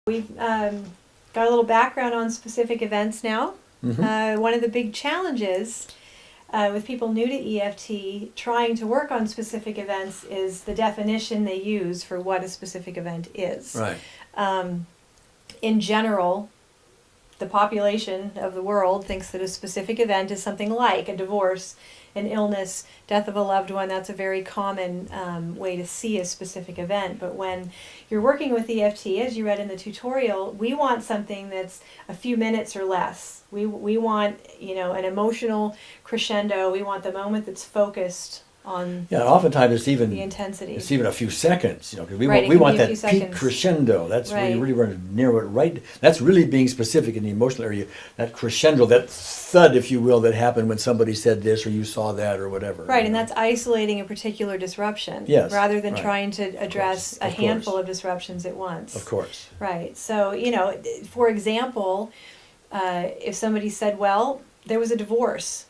We've got a little background on specific events now. One of the big challenges with people new to EFT trying to work on specific events is the definition they use for what a specific event is. Right. In general, the population of the world thinks that a specific event is something like a divorce, an illness, death of a loved one. That's a very common way to see a specific event. But when you're working with EFT, as you read in the tutorial, we want something that's a few minutes or less. We want, an emotional crescendo. We want the moment that's focused on oftentimes it's even the intensity. It's even a few seconds, because we Right, want that peak peak crescendo. That's where you Right. really want to narrow it right. That's really being specific in the emotional area. That crescendo, that thud, if you will, that happened when somebody said this or you saw that or whatever. Right, and that's isolating a particular disruption Yes, rather than right. trying to address Of a handful course. of disruptions at once. Of course. Right. So, for example, if somebody said, well, there was a divorce.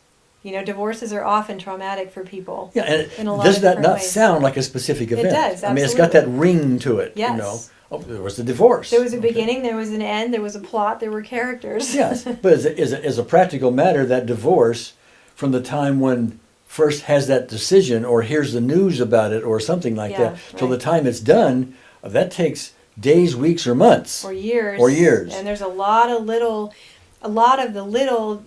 Divorces are often traumatic for people. Yeah, and in a lot does of that different not ways. sound like a specific event? does, I mean, it's got that absolutely. ring to it, Yes. Oh, there was the divorce. There was a Okay. beginning, there was an end, there was a plot, there were characters. Yes, but as a practical matter, that divorce, from the time one first has that decision or hears the news about it or something like Yeah, that, till the right. time it's done, that takes days, weeks, or months. Or years. Or years. And there's a lot of the little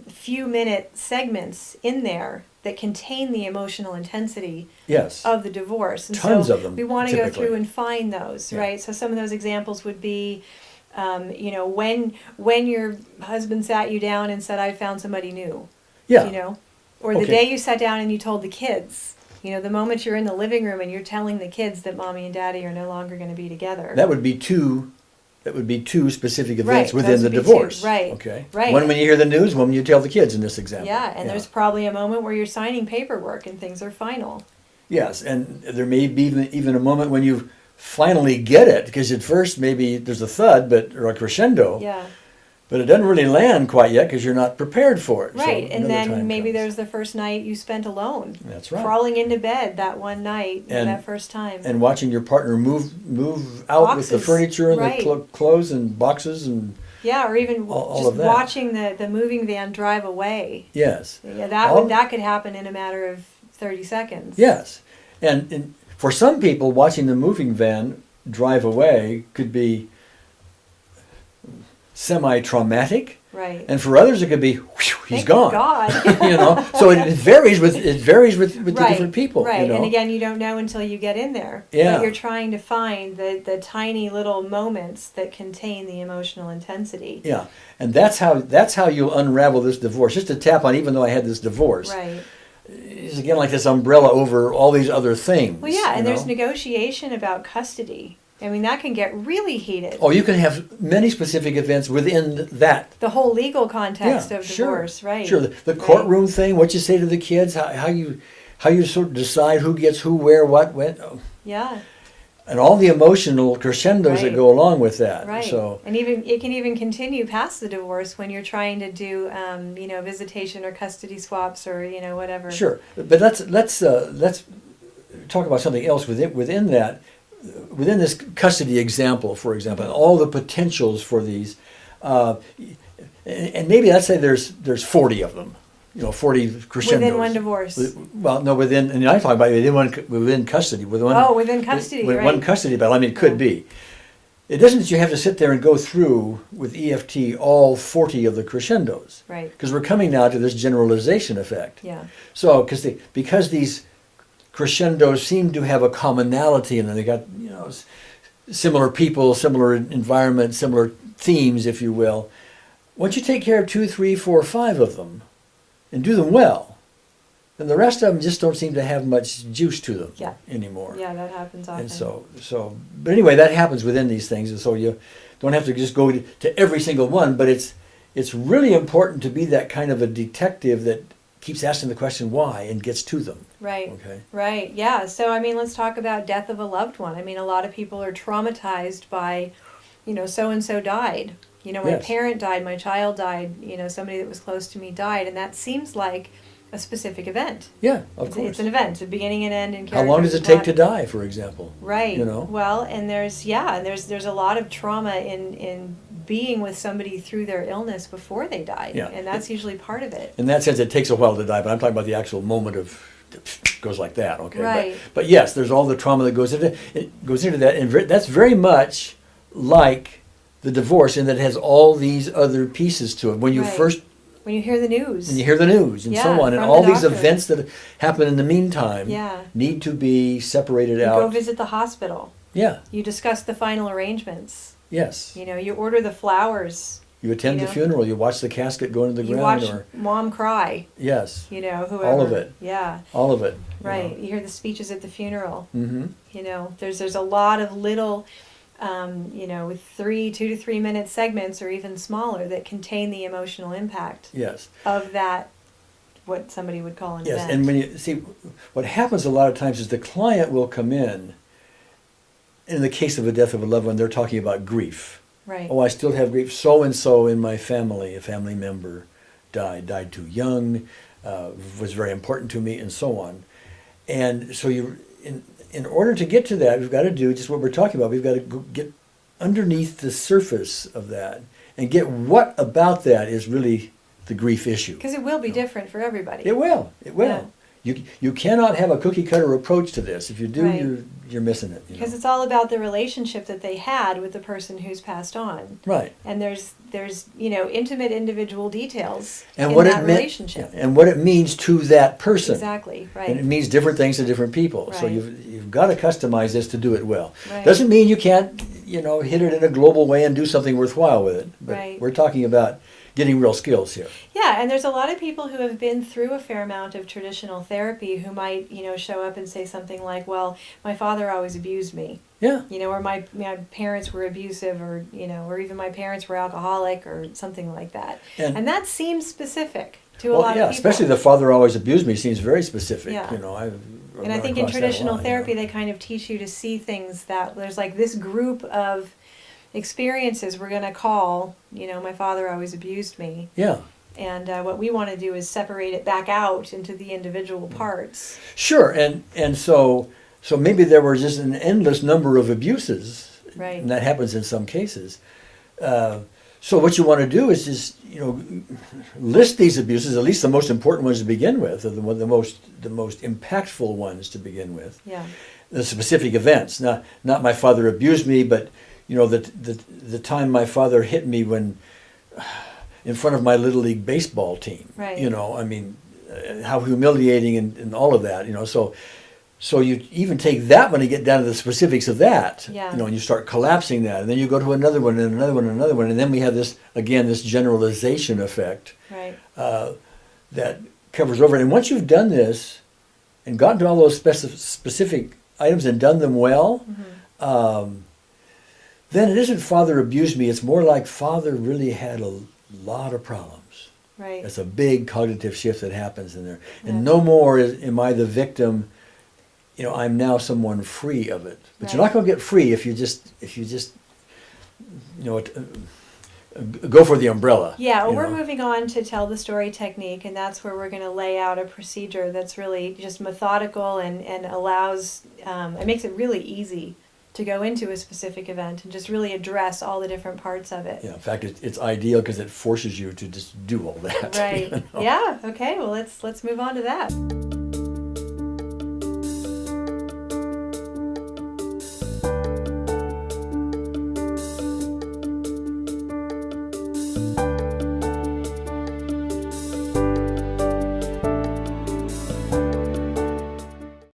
few-minute segments in there that contain the emotional intensity Yes. of the divorce. And Tons so of them, we want to go typically. through and find those, Yeah. right? So some of those examples would be, when your husband sat you down and said, "I found somebody new," Yeah. or the Okay. day you sat down and you told the kids. The moment you're in the living room and you're telling the kids that mommy and daddy are no longer going to be together. That would be two specific events Right, within those the would be two, divorce. right, Okay. right. One when you hear the news, one when you tell the kids in this example. Yeah, and there's probably a moment where you're signing paperwork and things are final. Yes, and there may be even a moment when you finally get it, because at first maybe there's a thud, or a crescendo, Yeah, but it doesn't really land quite yet because you're not prepared for it. So right. And another then time maybe comes. there's the first night you spent alone. That's right. Crawling into bed that one night, And- that first time. And watching your partner move out with the Boxes, furniture and right. the clothes and boxes and Yeah, or even all just of that. watching the moving van drive away. yes, Yeah, All- that could happen in a matter of 30 seconds. yes, and for some people, watching the moving van drive away could be semi-traumatic. Right. And for others, it could be, whew, he's Thank gone. God. So it varies with the different people. Right, and again, you don't know until you get in there. Yeah. But you're trying to find the tiny little moments that contain the emotional intensity. Yeah, and that's how you'll unravel this divorce. Just to tap on, even though I had this divorce, Right. is again like this umbrella over all these other things. Well, yeah, and you there's know? negotiation about custody. I mean, that can get really heated. Oh, you can have many specific events within that. The whole legal context Yeah, of sure, divorce, right? Sure, the courtroom thing, what you say to the kids, how you sort of decide who gets who, where, what, when, Yeah, and all the emotional crescendos that Right. go along with that. right. So And it can even continue past the divorce when you're trying to do, visitation or custody swaps or whatever. sure, but let's talk about something else within that. Within this custody example, for example, and all the potentials for these, and maybe let's say there's 40 of them, 40 crescendos. Within one divorce. Well, no, and I'm talking about within custody. Within custody, with right. one custody battle. I mean, it could be. It doesn't that you have to sit there and go through with EFT all 40 of the crescendos. Right. Because we're coming now to this generalization effect. Yeah. So, because these crescendos seem to have a commonality in them. They got similar people, similar environment, similar themes, if you will. Once you take care of 2, 3, 4, 5 of them, and do them well, then the rest of them just don't seem to have much juice to them anymore. Yeah, that happens often. And but anyway, that happens within these things, and so you don't have to just go to every single one. But it's really important to be that kind of a detective that keeps asking the question why and gets to them. Right. Okay. Right. Yeah. So, let's talk about death of a loved one. A lot of people are traumatized by, so-and-so died. My Yes. parent died, my child died, somebody that was close to me died. And that seems like a specific event. Yeah, of It's, course. it's an event, it's a beginning and end, and How long does it take to die, for example? Right. You know? Well, and there's a lot of trauma in being with somebody through their illness before they die, Yeah. and that's usually part of it. In that sense, it takes a while to die, but I'm talking about the actual moment of goes like that, okay? Right. But yes, there's all the trauma that goes into that, and that's very much like the divorce in that it has all these other pieces to it. When you Right. first When you hear the news. and you hear the news and Yeah, so on, and from all the these doctor. events that happen in the meantime Yeah. need to be separated You out. go visit the hospital. Yeah. You discuss the final arrangements. Yes. You know, you order the flowers. You attend you the know. funeral. You watch the casket go into the You ground. watch Or mom cry. yes, You know, whoever. all of it. Yeah. All of it. Right. You hear the speeches at the funeral. Mm-hmm. You know, there's a lot of little, with 2 to 3 minute segments or even smaller that contain the emotional impact Yes. of that, what somebody would call an Yes, event. and when you see, what happens a lot of times is the client will come in the case of a death of a loved one, they're talking about grief. Right. Oh, I still have grief. So-and-so in my family, a family member died too young, was very important to me, and so on. And so in order to get to that, we've got to do just what we're talking about. We've got to get underneath the surface of that and get what about that is really the grief issue. Because it will be different for everybody. It will. It will. Yeah. You cannot have a cookie cutter approach to this. If you do, Right. you're missing it. Because it's all about the relationship that they had with the person who's passed on. Right. And there's intimate individual details And in what that it meant, relationship. and what it means to that person. Exactly, And it right. means different things to different people. So Right. you've got to customize this to do it well. Right. Doesn't mean you can't, hit it in a global way and do something worthwhile with it. But Right. we're talking about getting real skills here. Yeah, and there's a lot of people who have been through a fair amount of traditional therapy who might, show up and say something like, well, my father always abused me. Yeah. Or my parents were abusive, or or even my parents were alcoholic, or something like that. And that seems specific to a lot of people. especially the father always abused me seems very specific. Yeah. And I think in traditional therapy, they kind of teach you to see things that there's like this group of experiences we're going to call, my father always abused me. Yeah. And what we want to do is separate it back out into the individual parts. Sure. And so maybe there were just an endless number of abuses. Right. And that happens in some cases. So what you want to do is just, list these abuses, at least the most important ones to begin with, or the most impactful ones to begin with. Yeah. The specific events. Not my father abused me, but the time my father hit me when in front of my little league baseball team. Right. How humiliating and all of that. So you even take that one and get down to the specifics of that. Yeah. And you start collapsing that, and then you go to another one and another one and another one, and then we have this generalization effect. Right. That covers over it. And once you've done this and gotten to all those specific items and done them well, then it isn't father abused me. It's more like father really had a lot of problems. Right. It's a big cognitive shift that happens in there. Yeah. And no more am I the victim. I'm now someone free of it. But Right. you're not going to get free if you just go for the umbrella. Yeah, well, you we're know. moving on to tell the story technique, and that's where we're going to lay out a procedure that's really just methodical and allows, it makes it really easy to go into a specific event and just really address all the different parts of it. Yeah, in fact, it's ideal because it forces you to just do all that. Right. you know. Yeah. Okay. Well, let's move on to that.